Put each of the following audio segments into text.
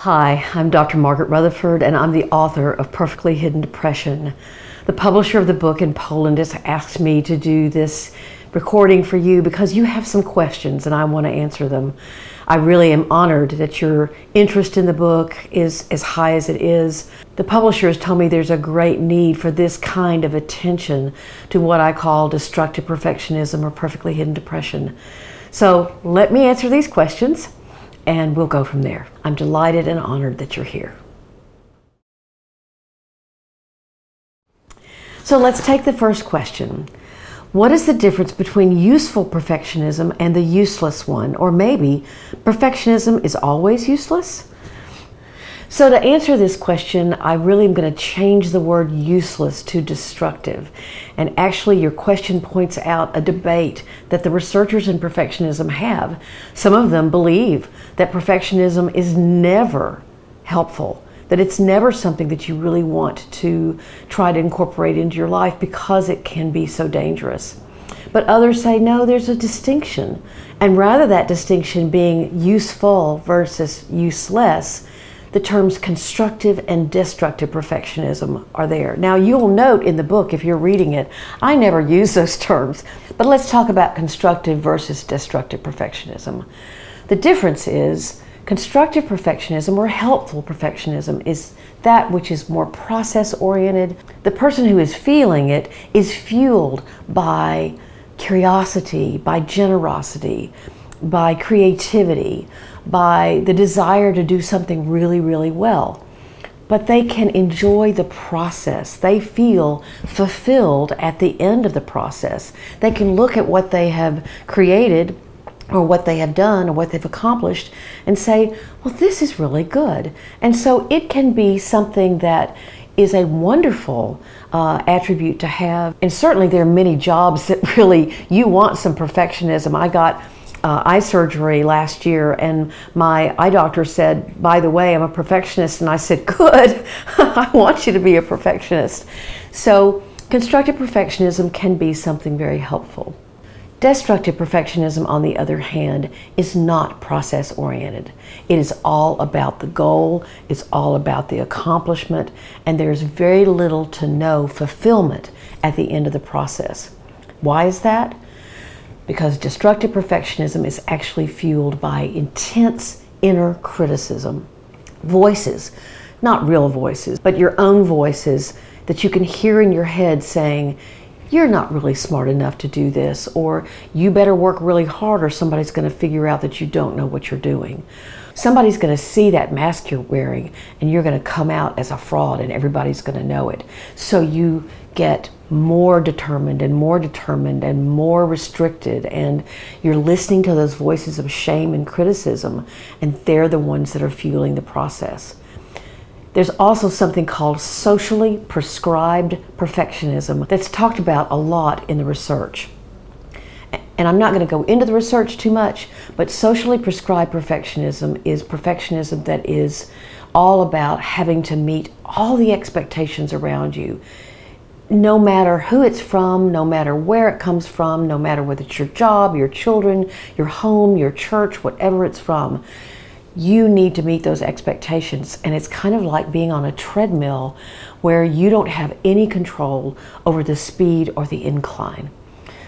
Hi, I'm Dr. Margaret Rutherford, and I'm the author of Perfectly Hidden Depression. The publisher of the book in Poland has asked me to do this recording for you because you have some questions and I want to answer them. I really am honored that your interest in the book is as high as it is. The publisher has told me there's a great need for this kind of attention to what I call destructive perfectionism or perfectly hidden depression. So let me answer these questions and we'll go from there. I'm delighted and honored that you're here. So let's take the first question. What is the difference between useful perfectionism and the useless one? Or maybe perfectionism is always useless? So to answer this question, I really am going to change the word useless to destructive. And actually your question points out a debate that the researchers in perfectionism have. Some of them believe that perfectionism is never helpful, that it's never something that you really want to try to incorporate into your life because it can be so dangerous. But others say, no, there's a distinction. And rather that distinction being useful versus useless, the terms constructive and destructive perfectionism are there. Now you'll note in the book, if you're reading it, I never use those terms, but let's talk about constructive versus destructive perfectionism. The difference is constructive perfectionism or helpful perfectionism is that which is more process-oriented. The person who is feeling it is fueled by curiosity, by generosity, by creativity, by the desire to do something really, really well. But they can enjoy the process. They feel fulfilled at the end of the process. They can look at what they have created or what they have done or what they've accomplished and say, well, this is really good. And so it can be something that is a wonderful attribute to have. And certainly there are many jobs that really, you want some perfectionism. I got eye surgery last year and my eye doctor said, by the way, I'm a perfectionist. And I said, good, I want you to be a perfectionist. So constructive perfectionism can be something very helpful. Destructive perfectionism, on the other hand, is not process-oriented. It is all about the goal, it's all about the accomplishment, and there's very little to no fulfillment at the end of the process. Why is that? Because destructive perfectionism is actually fueled by intense inner criticism. Voices, not real voices, but your own voices that you can hear in your head saying, you're not really smart enough to do this, or you better work really hard or somebody's going to figure out that you don't know what you're doing. Somebody's going to see that mask you're wearing and you're going to come out as a fraud and everybody's going to know it. So you get more determined and more determined and more restricted, and you're listening to those voices of shame and criticism, and they're the ones that are fueling the process. There's also something called socially prescribed perfectionism that's talked about a lot in the research. And I'm not going to go into the research too much, but socially prescribed perfectionism is perfectionism that is all about having to meet all the expectations around you. No matter who it's from, no matter where it comes from, no matter whether it's your job, your children, your home, your church, whatever it's from, you need to meet those expectations. And it's kind of like being on a treadmill where you don't have any control over the speed or the incline.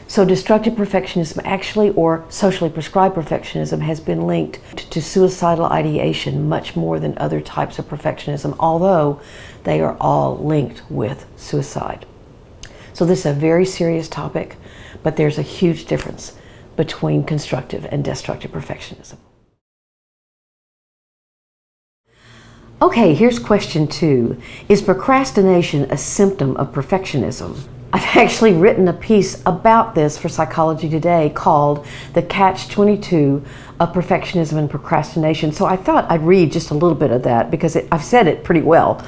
So destructive perfectionism actually, or socially prescribed perfectionism, has been linked to suicidal ideation much more than other types of perfectionism, although they are all linked with suicide. So this is a very serious topic, but there's a huge difference between constructive and destructive perfectionism. Okay, here's question 2. Is procrastination a symptom of perfectionism? I've actually written a piece about this for Psychology Today called The Catch-22 of Perfectionism and Procrastination. So I thought I'd read just a little bit of that because I've said it pretty well.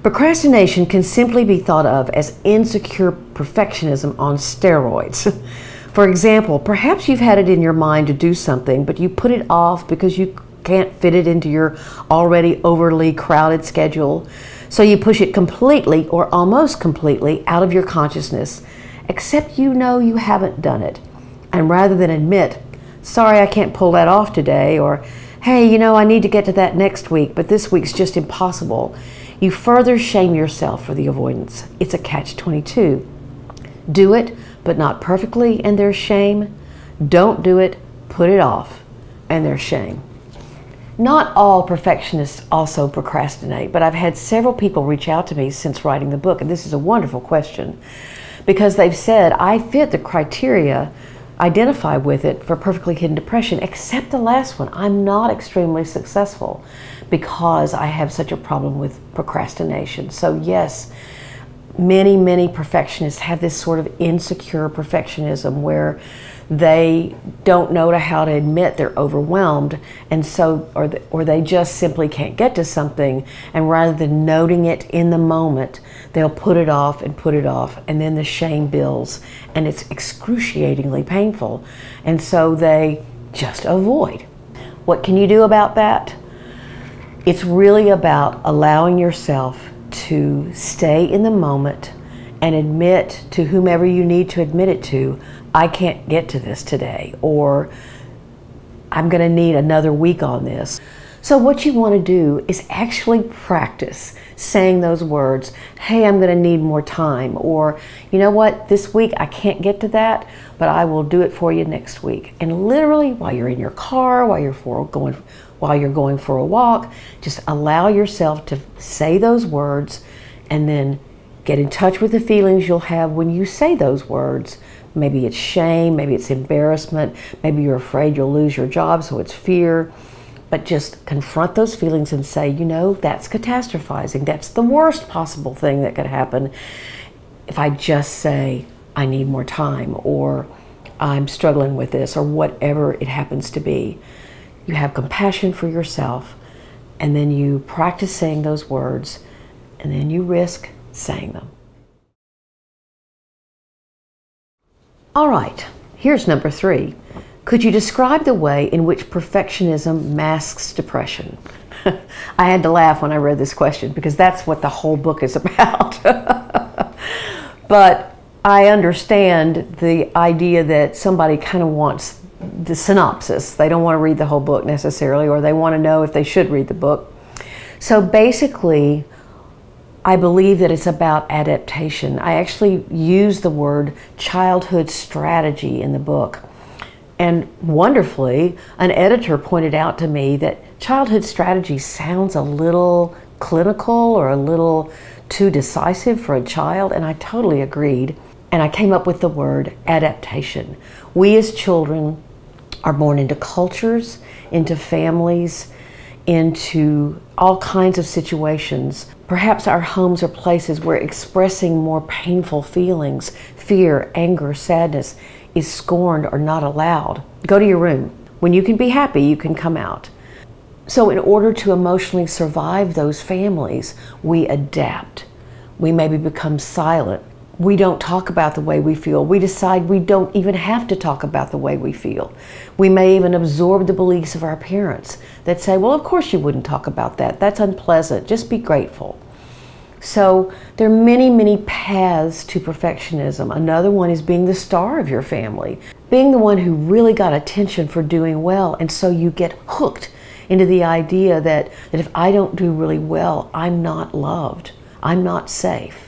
Procrastination can simply be thought of as insecure perfectionism on steroids. For example, perhaps you've had it in your mind to do something, but you put it off because you can't fit it into your already overly crowded schedule. So you push it completely or almost completely out of your consciousness, except you know you haven't done it. And rather than admit, sorry, I can't pull that off today, or hey, I need to get to that next week, but this week's just impossible, you further shame yourself for the avoidance. It's a catch-22. Do it, but not perfectly, and there's shame. Don't do it, put it off, and there's shame. Not all perfectionists also procrastinate, but I've had several people reach out to me since writing the book, and this is a wonderful question, because they've said, I fit the criteria, identify with it for perfectly hidden depression, except the last one. I'm not extremely successful because I have such a problem with procrastination. So yes, many perfectionists have this sort of insecure perfectionism where they don't know how to admit they're overwhelmed, and so, or they just simply can't get to something, and rather than noting it in the moment, they'll put it off, and then the shame builds, and it's excruciatingly painful, and so they just avoid. What can you do about that? It's really about allowing yourself to stay in the moment and admit to whomever you need to admit it to, I can't get to this today, or I'm going to need another week on this. So what you want to do is actually practice saying those words, hey, I'm going to need more time, or you know what, this week I can't get to that, but I will do it for you next week. And literally while you're in your car, while you're going for a walk, just allow yourself to say those words and then get in touch with the feelings you'll have when you say those words. Maybe it's shame, maybe it's embarrassment, maybe you're afraid you'll lose your job, so it's fear. But just confront those feelings and say, that's catastrophizing. That's the worst possible thing that could happen if I just say, I need more time, or I'm struggling with this, or whatever it happens to be. You have compassion for yourself, and then you practice saying those words, and then you risk saying them. All right, here's number 3. Could you describe the way in which perfectionism masks depression? I had to laugh when I read this question because that's what the whole book is about. But I understand the idea that somebody kind of wants the synopsis. They don't want to read the whole book necessarily, or they want to know if they should read the book. So basically, I believe that it's about adaptation. I actually use the word childhood strategy in the book. And wonderfully, an editor pointed out to me that childhood strategy sounds a little clinical or a little too decisive for a child, and I totally agreed. And I came up with the word adaptation. We as children are born into cultures, into families, into all kinds of situations. Perhaps our homes are places where expressing more painful feelings, fear, anger, sadness, is scorned or not allowed. Go to your room. When you can be happy, you can come out. So in order to emotionally survive those families, we adapt. We maybe become silent. We don't talk about the way we feel. We decide we don't even have to talk about the way we feel. We may even absorb the beliefs of our parents that say, well, of course you wouldn't talk about that. That's unpleasant. Just be grateful. So there are many paths to perfectionism. Another one is being the star of your family, being the one who really got attention for doing well, and so you get hooked into the idea that if I don't do really well, I'm not loved, I'm not safe.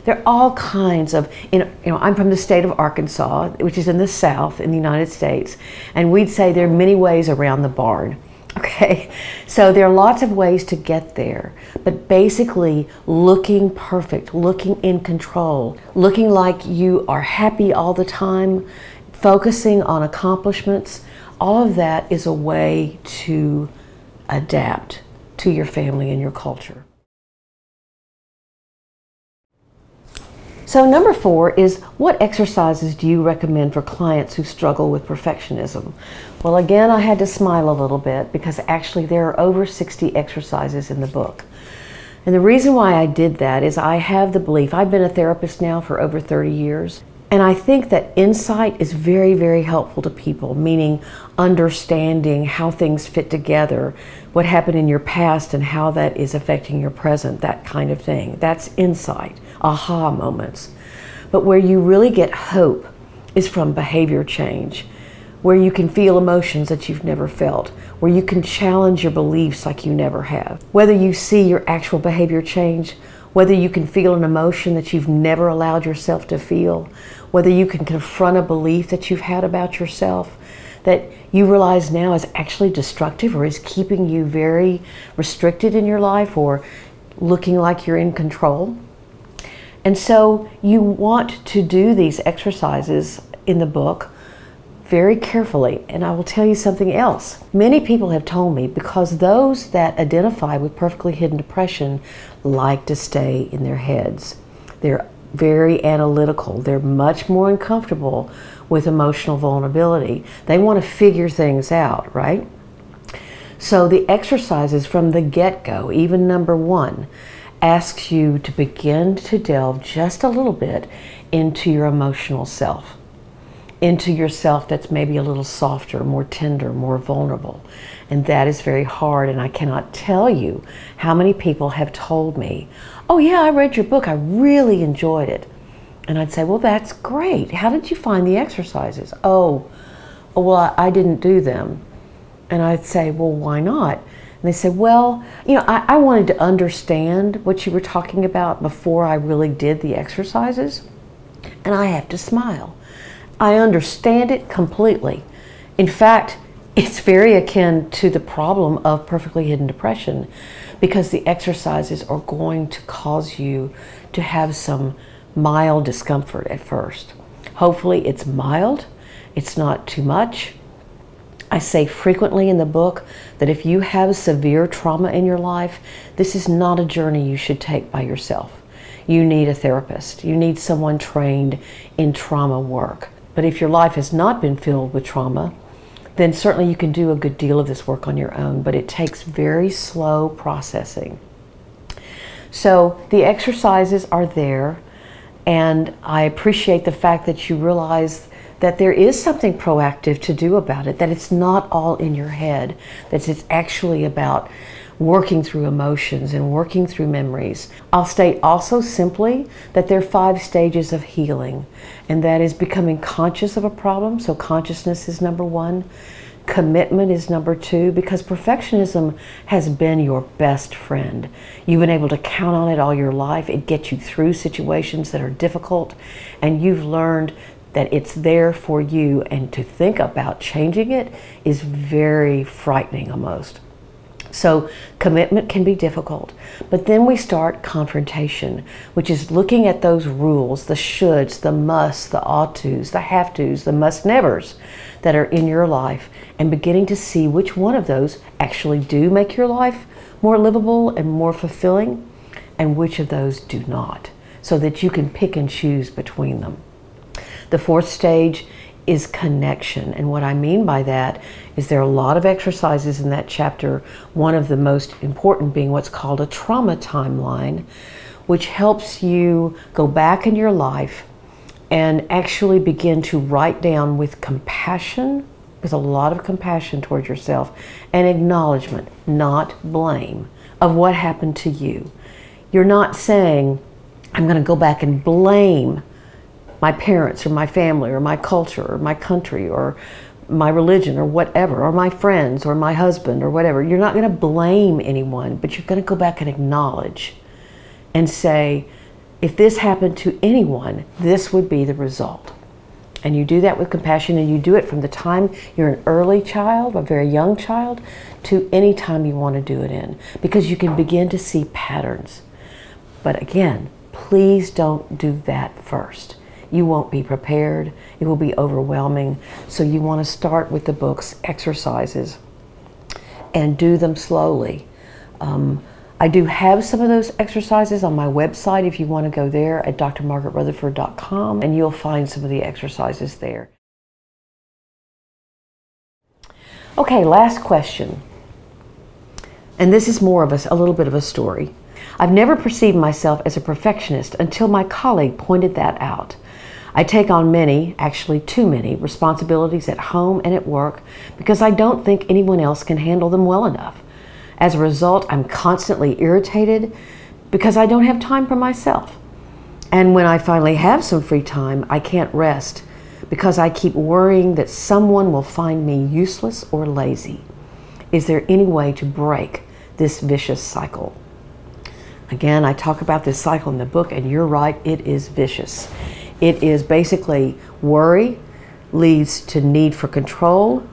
There are all kinds of, I'm from the state of Arkansas, which is in the South in the United States, and we'd say there are many ways around the barn. Okay, so there are lots of ways to get there, but basically looking perfect, looking in control, looking like you are happy all the time, focusing on accomplishments, all of that is a way to adapt to your family and your culture. So number 4 is, what exercises do you recommend for clients who struggle with perfectionism? Well, again, I had to smile a little bit because actually there are over 60 exercises in the book. And the reason why I did that is I have the belief, I've been a therapist now for over 30 years, and I think that insight is very helpful to people, meaning understanding how things fit together, what happened in your past and how that is affecting your present, that kind of thing. That's insight, aha moments. But where you really get hope is from behavior change, where you can feel emotions that you've never felt, where you can challenge your beliefs like you never have. Whether you see your actual behavior change, whether you can feel an emotion that you've never allowed yourself to feel, whether you can confront a belief that you've had about yourself that you realize now is actually destructive or is keeping you very restricted in your life or looking like you're in control. And so you want to do these exercises in the book very carefully. And I will tell you something else. Many people have told me, because those that identify with perfectly hidden depression like to stay in their heads. They're very analytical. They're much more uncomfortable with emotional vulnerability. They want to figure things out, right? So the exercises from the get-go, even number 1, asks you to begin to delve just a little bit into your emotional self, into yourself that's maybe a little softer, more tender, more vulnerable. And that is very hard, and I cannot tell you how many people have told me, oh yeah, I read your book, I really enjoyed it. And I'd say, well, that's great. How did you find the exercises? Oh, well, I didn't do them. And I'd say, well, why not? And they said, well, you know, I wanted to understand what you were talking about before I really did the exercises. And I have to smile. I understand it completely. In fact, it's very akin to the problem of perfectly hidden depression, because the exercises are going to cause you to have some mild discomfort at first. Hopefully it's mild, it's not too much. I say frequently in the book that if you have severe trauma in your life, this is not a journey you should take by yourself. You need a therapist. You need someone trained in trauma work. But if your life has not been filled with trauma, then certainly you can do a good deal of this work on your own, but it takes very slow processing. So the exercises are there, and I appreciate the fact that you realize that there is something proactive to do about it, that it's not all in your head, that it's actually about working through emotions and working through memories. I'll state also simply that there are 5 stages of healing, and that is becoming conscious of a problem. So consciousness is number 1. Commitment is number 2, because perfectionism has been your best friend. You've been able to count on it all your life. It gets you through situations that are difficult, and you've learned that it's there for you, and to think about changing it is very frightening almost. So commitment can be difficult, but then we start confrontation, which is looking at those rules, the shoulds, the musts, the ought tos, the have tos, the must nevers that are in your life, and beginning to see which one of those actually do make your life more livable and more fulfilling, and which of those do not, so that you can pick and choose between them. The 4th stage is connection. And what I mean by that is there are a lot of exercises in that chapter, one of the most important being what's called a trauma timeline, which helps you go back in your life and actually begin to write down with compassion, with a lot of compassion towards yourself, and acknowledgement, not blame, of what happened to you. You're not saying, I'm going to go back and blame my parents or my family or my culture or my country or my religion or whatever, or my friends or my husband or whatever. You're not going to blame anyone, but you're going to go back and acknowledge and say, if this happened to anyone, this would be the result. And you do that with compassion, and you do it from the time you're an early child, a very young child, to any time you want to do it in, because you can begin to see patterns. But again, please don't do that first. You won't be prepared. It will be overwhelming. So you want to start with the book's exercises and do them slowly. I do have some of those exercises on my website if you want to go there at drmargaretrutherford.com, and you'll find some of the exercises there. Okay, last question. And this is more of a little bit of a story. I've never perceived myself as a perfectionist until my colleague pointed that out. I take on many, actually too many, responsibilities at home and at work because I don't think anyone else can handle them well enough. As a result, I'm constantly irritated because I don't have time for myself. And when I finally have some free time, I can't rest because I keep worrying that someone will find me useless or lazy. Is there any way to break this vicious cycle? Again, I talk about this cycle in the book, and you're right, it is vicious. It is basically worry leads to need for control,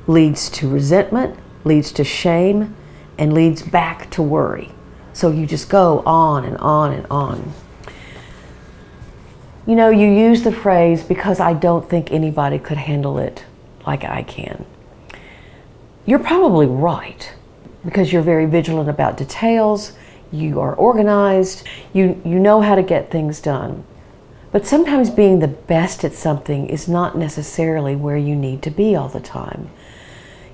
leads to resentment, leads to shame, and leads back to worry. So you just go on and on and on. You know, you use the phrase, because I don't think anybody could handle it like I can. You're probably right, because you're very vigilant about details, you are organized, you know how to get things done. But sometimes being the best at something is not necessarily where you need to be all the time.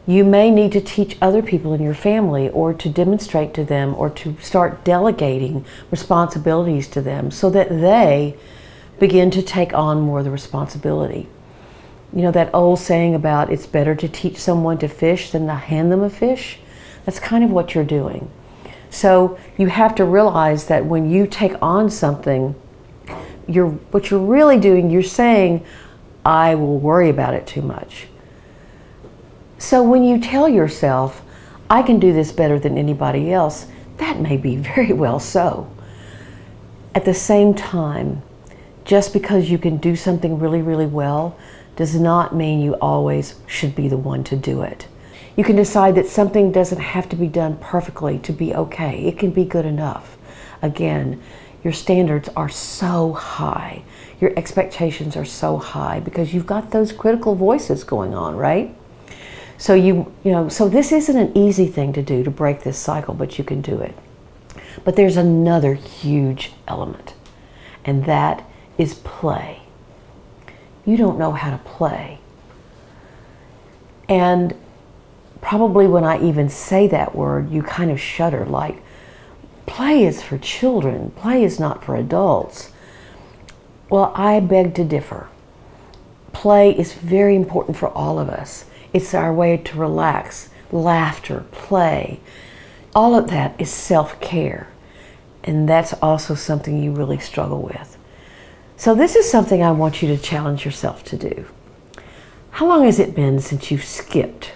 You may need to teach other people in your family, or to demonstrate to them, or to start delegating responsibilities to them so that they begin to take on more of the responsibility. You know that old saying about it's better to teach someone to fish than to hand them a fish? That's kind of what you're doing. So you have to realize that when you take on something, what you're really doing, you're saying, I will worry about it too much. So when you tell yourself, I can do this better than anybody else, that may be very well so. At the same time, just because you can do something really, really well does not mean you always should be the one to do it. You can decide that something doesn't have to be done perfectly to be okay. It can be good enough. Again, your standards are so high. Your expectations are so high because you've got those critical voices going on, right? So so this isn't an easy thing to do, to break this cycle, but you can do it. But there's another huge element, and that is play. You don't know how to play. And probably when I even say that word, you kind of shudder, like, play is for children, play is not for adults. Well, I beg to differ. Play is very important for all of us. It's our way to relax, laughter, play. All of that is self-care. And that's also something you really struggle with. So this is something I want you to challenge yourself to do. How long has it been since you've skipped?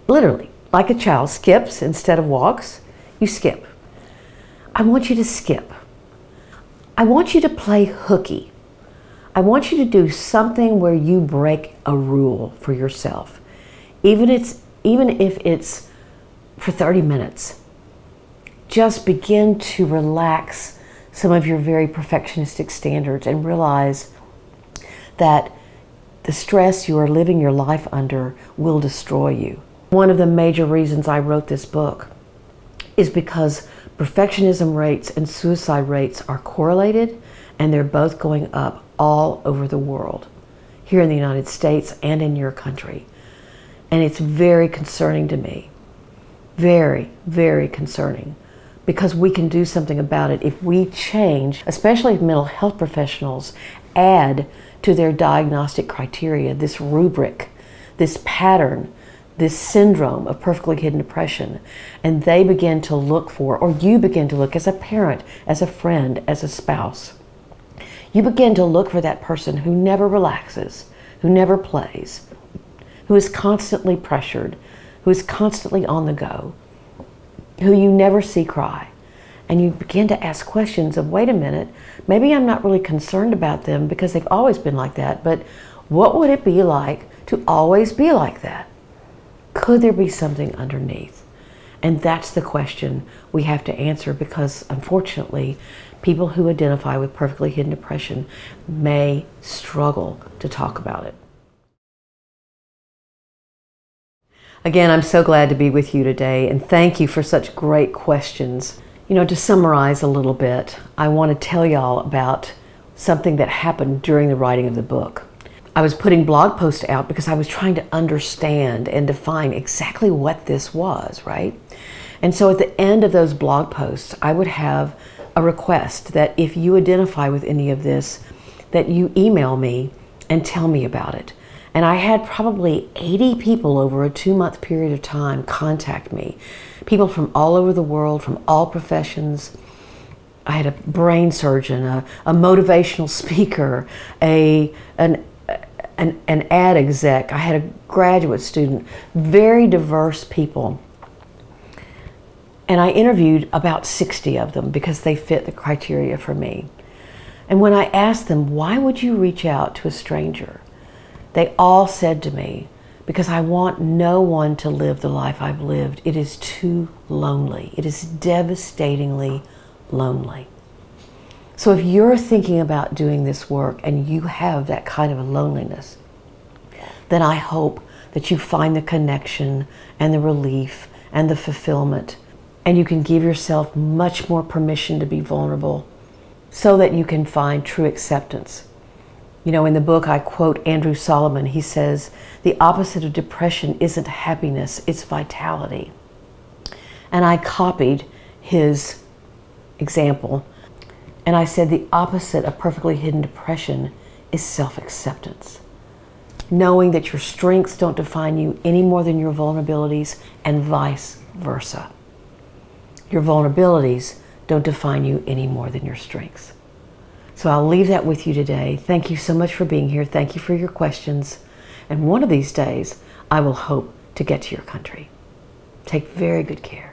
Literally, like a child skips instead of walks, you skip. I want you to skip. I want you to play hooky. I want you to do something where you break a rule for yourself. Even if it's for 30 minutes. Just begin to relax some of your very perfectionistic standards and realize that the stress you are living your life under will destroy you. One of the major reasons I wrote this book is because perfectionism rates and suicide rates are correlated, and they're both going up all over the world, here in the United States and in your country. And it's very concerning to me. Very, very concerning. Because we can do something about it if we change, especially if mental health professionals add to their diagnostic criteria this rubric, this pattern, this syndrome of perfectly hidden depression, and they begin to look for, or you begin to look as a parent, as a friend, as a spouse. You begin to look for that person who never relaxes, who never plays, who is constantly pressured, who is constantly on the go, who you never see cry. And you begin to ask questions of, wait a minute, maybe I'm not really concerned about them because they've always been like that, but what would it be like to always be like that? Could there be something underneath? And that's the question we have to answer, because unfortunately, people who identify with perfectly hidden depression may struggle to talk about it. Again, I'm so glad to be with you today, and thank you for such great questions. You know, to summarize a little bit, I want to tell y'all about something that happened during the writing of the book. I was putting blog posts out because I was trying to understand and define exactly what this was, right? And so at the end of those blog posts, I would have a request that if you identify with any of this, that you email me and tell me about it. And I had probably 80 people over a 2-month period of time contact me. People from all over the world, from all professions. I had a brain surgeon, a motivational speaker, an an ad exec. I had a graduate student, very diverse people. And I interviewed about 60 of them because they fit the criteria for me. And when I asked them, why would you reach out to a stranger? They all said to me, because I want no one to live the life I've lived. It is too lonely. It is devastatingly lonely. So if you're thinking about doing this work and you have that kind of a loneliness, then I hope that you find the connection and the relief and the fulfillment, and you can give yourself much more permission to be vulnerable so that you can find true acceptance. You know, in the book I quote Andrew Solomon. He says, the opposite of depression isn't happiness, it's vitality. And I copied his example, and I said the opposite of perfectly hidden depression is self-acceptance. Knowing that your strengths don't define you any more than your vulnerabilities, and vice versa. Your vulnerabilities don't define you any more than your strengths. So I'll leave that with you today. Thank you so much for being here. Thank you for your questions. And one of these days, I will hope to get to your country. Take very good care.